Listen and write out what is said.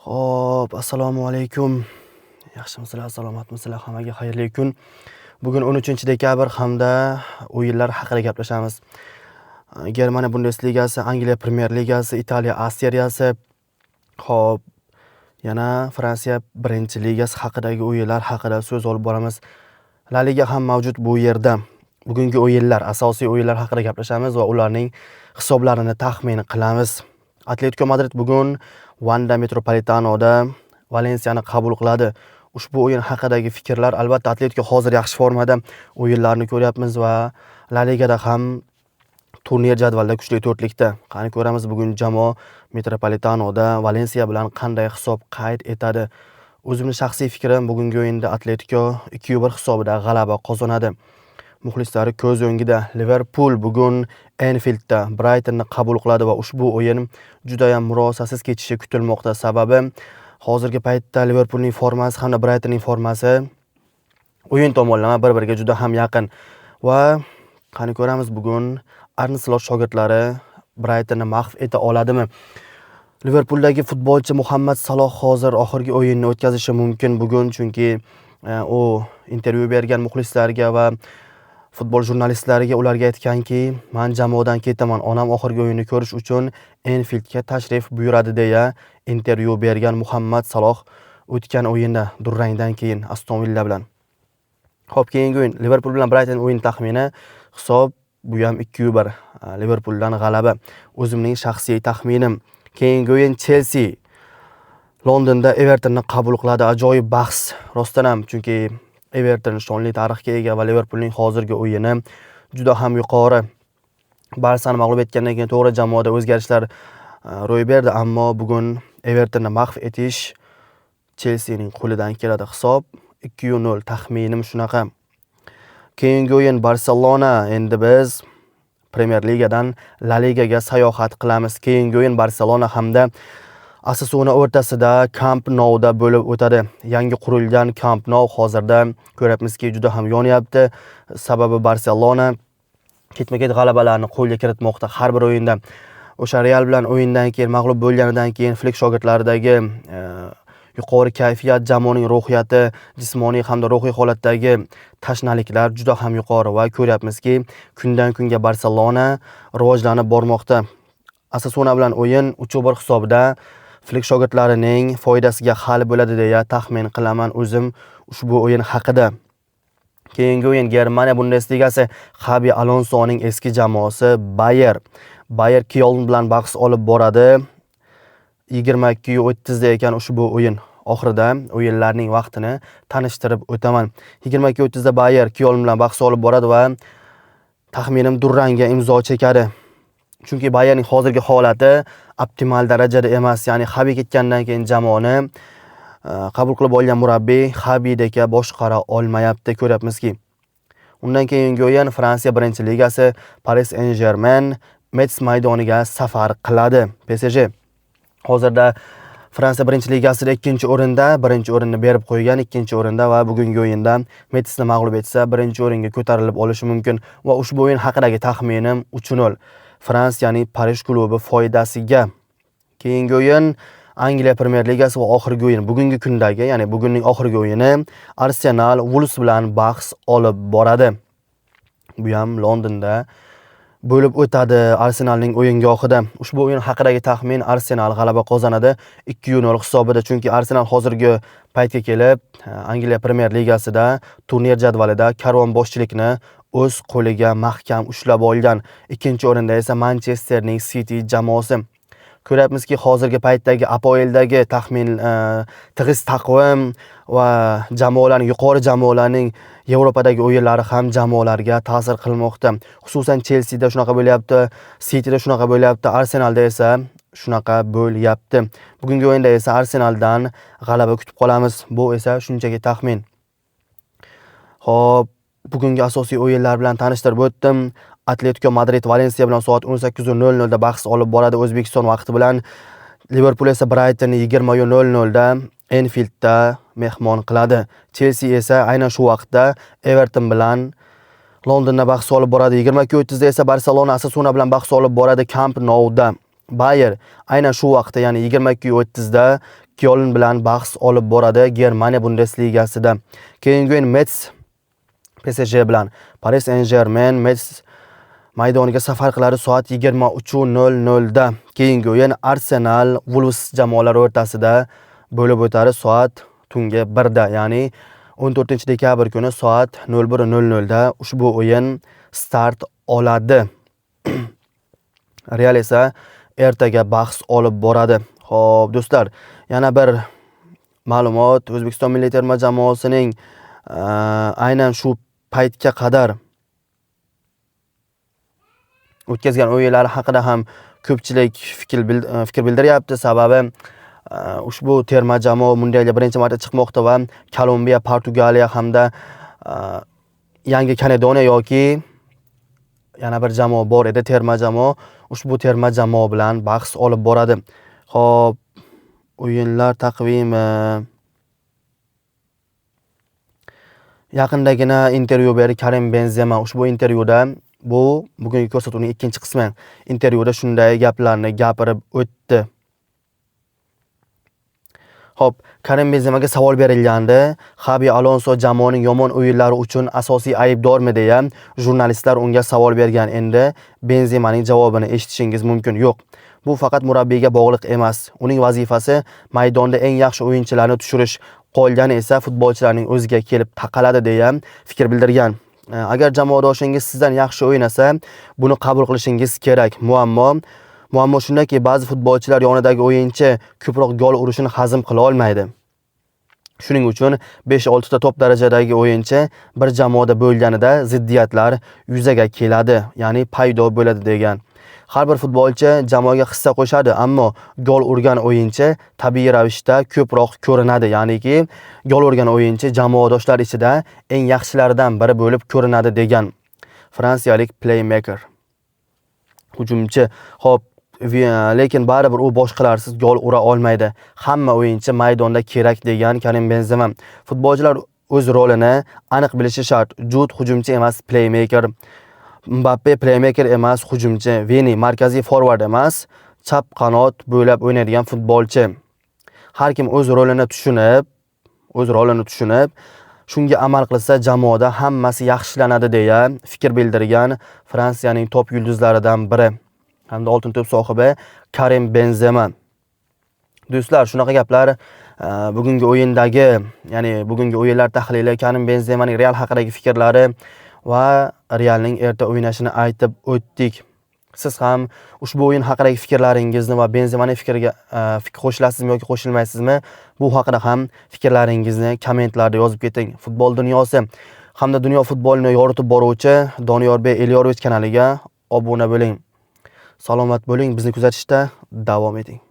Xo'p, assalomu alaykum. Yaxshimisizlar, salomatmisizlar? Hammaga xayrli kun. Bugun 13-dekabr hamda o'yinlar haqida gaplashamiz. Germaniya Bundesligasi, Angliya Premyer Ligasi, Italiya A seriyasi, xo'p, yana Fransiya 1-ligasi haqidagi o'yinlar haqida so'z olib boramiz. La Liga ham mavjud bu yerda. Bugungi o'yinlar, asosiy o'yinlar haqida gaplashamiz va ularning hisoblarini taxmin qilamiz. Atletico Madrid bugun Wanda Metropolitanoda Valensiyani qabul qiladi. Ushbu o'yin haqidagi fikrlar, albatta Atletico hozir yaxshi formada o'yinlarni ko'ryapmiz va La Ligada ham turnir jadvalida kuchli to'rtlikda. Qani ko'ramiz bugun jamoa Metropolitanoda Valensiya bilan qanday hisob qayd etadi. O'zimning shaxsiy fikrim, bugungi o'yinda Atletico 2-1 hisobida g'alaba qozonadi. Muxlislari ko'z o'ngida. Liverpool bugun Anfieldda Brightonni qabul qiladi va ushbu o'yin juda ham murosasiz kechishi kutilmoqda. Sababi hozirgi paytda Liverpoolning formasi hamda Brightonning formasi o'yin tomonlama bir-biriga juda ham yaqin va qani ko'ramiz bugun Arne Slot shogirdlari Brightonni mag'lub eta oladimi? Liverpooldagi futbolchi Muhammad Saloh hozir oxirgi o'yinni o'tkazishi mumkin bugun, chunki u intervyu bergan muxlislarga va futbol jurnalistlariga ularga aytganki, men jamoadan ketaman, onam oxirgi o'yinni ko'rish uchun Anfieldga tashrif buyuradi deya intervyu bergan Muhammad Saloh o'tgan o'yinda durangdan keyin Aston Villa bilan. Xo'p, keyingi o'yin Liverpool bilan Brighton o'yin taxmini, hisob bu ham 2-1 Liverpooldan g'alaba. O'zimning shaxsiy taxminim. Keyingi o'yin Chelsea Londonda Evertonni qabul qiladi. Ajoyib bahs rostdan ham, chunki Everton shonli tarixga ega va Liverpoolning hozirgi o'yini juda ham yuqori. Barsani mag'lub etgandan keyin to'g'ri jamoada o'zgarishlar ro'y berdi, ammo bugun Evertonni mag'lub etish Chelseaning qo'lidan keladi. Hisob 2-0, taxminim shunaqa. Keyingi o'yin Barselona, endi biz Premier Ligadan La Ligaga sayohat qilamiz. Keyingi o'yin Barselona hamda Osasuna o'rtasida Camp Nou'da bo'lib o'tadi. Yangi qurilgan Camp Nou hozirda ko'ryapmizki juda ham yonyapti. Sababi Barselona ketma-ket g'alabalarni qo'lga kiritmoqda har bir o'yinda. O'sha Real bilan o'yindan keyin mag'lub bo'lganidan keyin Flick shogirdlaridagi yuqori kayfiyat, jamoaning ruhiyati, jismoniy hamda ruhiy holatdagi tashnaliklar juda ham yuqori va ko'ryapmizki kundan kunga Barselona rivojlanib bormoqda. Osasuna bilan o'yin 3-1 hisobida Flick shogirdlarining foydasiga hal bo'ladi deya taxmin qilaman o'zim ushbu o'yin haqida. Keyingi o'yin Germaniya Bundesligasi, Xabi Alonsoning eski jamoasi Bayer Köln bilan bahs olib boradi. 22:30 da ekan ushbu o'yin. Oxirida o'yinlarning vaqtini tanishtirib o'taman. 22:30 da Bayer Köln bilan bahs olib boradi va taxminim durangga imzo chekadi. Chunki Bayerning hozirgi holati optimal darajada emas. Ya'ni Xabi ketgandan keyin jamoani qabul qilib olgan murabbiy Xabideka boshqara olmayapti, ko'ryapmizki. Undan keyingi o'yin Fransiya 1-ligasi, Paris Saint-Germain Metz maydoniga safar qiladi. PSG hozirda Fransiya 1-ligasida 2-o'rinda, 1-o'rinni berib qo'ygan, 2-o'rinda va bugungi o'yinda Metzni mag'lub etsa 1-o'ringa ko'tarilib olishi mumkin va ushbu o'yin haqidagi taxminim 3-0. Fransiyaning Parij klubi foydasiga. Keyingi o'yin Angliya Premyer Ligasi va oxirgi o'yin bugungi kundagi, ya'ni bugunning oxirgi o'yini Arsenal Wolves bilan bahs olib boradi. Bu ham Londonda bo'lib o'tadi Arsenalning o'yingohida. Ushbu o'yin haqidagi taxmin Arsenal g'alaba qozonadi 2-0 hisobida, chunki Arsenal hozirgi paytga kelib Angliya Premyer Ligasida turnir jadvalida karvon boshchilikni o'z qo'liga mahkam ushlab olgan. 2-o'rinda esa Manchesterning City jamoasi. Ko'ryapmizki hozirgi paytdagi APOLdagi taxmin tig'iz taqvim va jamoalarning, yuqori jamoalarning Yevropadagi o'yinlari ham jamoalarga ta'sir qilmoqda. Xususan Chelsea'da shunaqa bo'lyapti, Cityda shunaqa bo'lyapti, Arsenalda esa shunaqa bo'lyapti. Bugungi o'yinda esa Arsenaldan g'alaba kutib qolamiz. Bu esa shunchaki taxmin. Xo'p, bugungi asosiy o'yinlar bilan tanishtirib o'tdim. Atletico Madrid Valensiya bilan soat 18:00 da bahs olib boradi O'zbekiston vaqti bilan. Liverpool esa Brightonni 20:00 da Anfieldda mehmon qiladi. Chelsea esa aynan shu vaqtda Everton bilan Londonda bahs olib boradi. 22:30 da esa Barselona Osasuna bilan bahs olib boradi Camp Nou'da. Bayer aynan shu vaqtda, ya'ni 22:30 da Köln bilan bahs olib boradi Germaniya Bundesligasida. Keyingi o'yin Metz PSG bilan. Paris Saint-Germain Metz maydoniga safar qiladi soat 23:00 da. Keyingi o'yin Arsenal Wolves jamoalari o'rtasida bo'lib o'tadi soat tungi 1 da, ya'ni 14-dekabr kuni soat 01:00 da ushbu o'yin start oladi. Real esa ertaga bahs olib boradi. Xo'p, do'stlar, yana bir ma'lumot, O'zbekiston milliy terma jamoasining aynan shu paytga qadar o'tkazgan o'yinlari haqida ham ko'pchilik fikr bildiryapti. Sababi ushbu terma jamoa mundialga birinchi marta chiqmoqda va Kolumbiya, Portugaliya hamda Yangi Kaledoniya yoki yana bir jamoa bor edi, terma jamoa. Ushbu terma jamoa bilan bahs olib boradi. Xo'p, o'yinlar taqvimi. Yaqindagina intervyu berdi Karim Benzema. Ushbu intervyuda bugungi ko'rsatuvning ikkinchi qismi. Intervyuda shunday gaplarni gapirib o'tdi. Xo'p, Karim Benzemaga savol berilganda, Xabi Alonso jamoaning yomon o'yinlari uchun asosiy aybdormi deya jurnalistlar unga savol bergan. Endi Benzemaning javobini eshitishingiz mumkin. Yo'q, bu faqat murabbiyga bog'liq emas. Uning vazifasi maydonda eng yaxshi o'yinchilarni tushirish, qolgani esa futbolchilarning o'ziga kelib taqaladi deya fikr bildirgan. Agar jamoadoshingiz sizdan yaxshi o'ynasa, buni qabul qilishingiz kerak. Muammo shundaki, ba'zi futbolchilar yonidagi o'yinchi ko'proq gol urishini hazm qila olmaydi. Shuning uchun 5-6 ta top darajadagi o'yinchi bir jamoada bo'lganida ziddiyatlar yuzaga keladi, ya'ni paydo bo'ladi degan. Har bir futbolchi jamoaga hissa qo'shadi, ammo gol urgan o'yinchi tabiiy ravishda ko'proq ko'rinadi, ya'niki gol urgan o'yinchi jamoadoshlar ichida eng yaxshilaridan biri bo'lib ko'rinadi degan fransiyalik playmaker. Hujumchi. Xo'p, lekin baribir u boshqalarsiz gol ura olmaydi. Hamma o'yinchi maydonda kerak degan Karim Benzema. Futbolchilar o'z rolini aniq bilishi shart. Jude hujumchi emas, playmaker. Mbappe playmaker emas, hujumchi. Vini markaziy forvard emas, chap qanot bo'ylab o'ynaydigan futbolchi. Har kim o'z rolini tushunib, shunga amal qilsa jamoada hammasi yaxshilanadi deya fikr bildirgan Fransiyaning top yulduzlaridan biri hamda oltin to'p sohibi Karim Benzema. Do'stlar, shunaqa gaplar bugungi o'yindagi, ya'ni bugungi o'yinlar tahlili, Karim Benzemaning Real haqidagi fikrlari va Realning erta o'ynashini aytib o'tdik. Siz ham ushbu o'yin haqidagi fikrlaringizni va Benzemaning fikriga qo'shilasizmi yoki qo'shilmaysizmi? Bu haqida ham fikrlaringizni kommentlarda yozib keting. Futbol dunyosi hamda dunyo futbolini yoritib boruvchi Doniyorbek Elyorovich kanaliga obuna bo'ling. Salomat bo'ling, bizni kuzatishda davom eting.